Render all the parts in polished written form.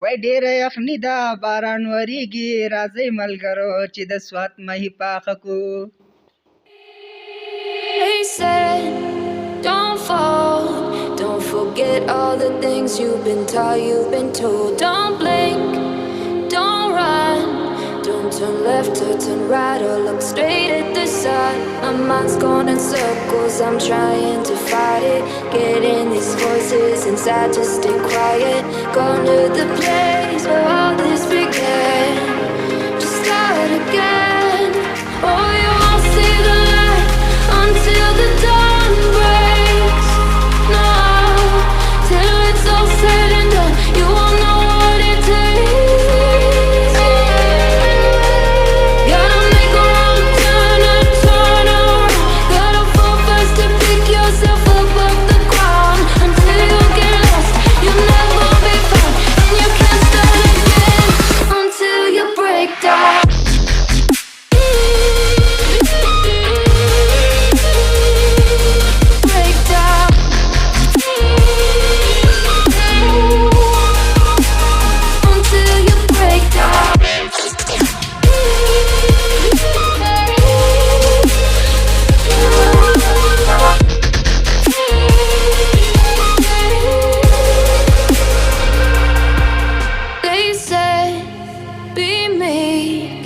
وای ډېره یخني ده باران وریږي راځئ ملګرو چې د سوات مهي پاخه کو. They said, don't fall, don't forget all the things you've been taught, you've been told. Don't blink, don't run, don't turn left or turn right or look straight at the sun. My mind's going in circles, I'm trying to fight it. Getting these voices inside to stay quiet. Going to the place where all this began, to start again. Oh, you won't see the light until the dawn breaks. No, till it's all said and done, you won't know what it takes. Gotta make a wrong turn and turn around. Gotta fall fast to pick yourself up off the ground. Until you get lost, you'll never be found, and you can't start again until you break down. They said, be meek,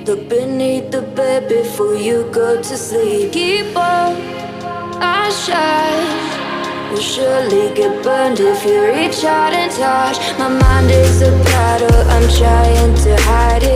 look beneath the bed before you go to sleep. Keep up, I shine, you'll surely get burned if you reach out and touch. My mind is a battle, I'm trying to hide it.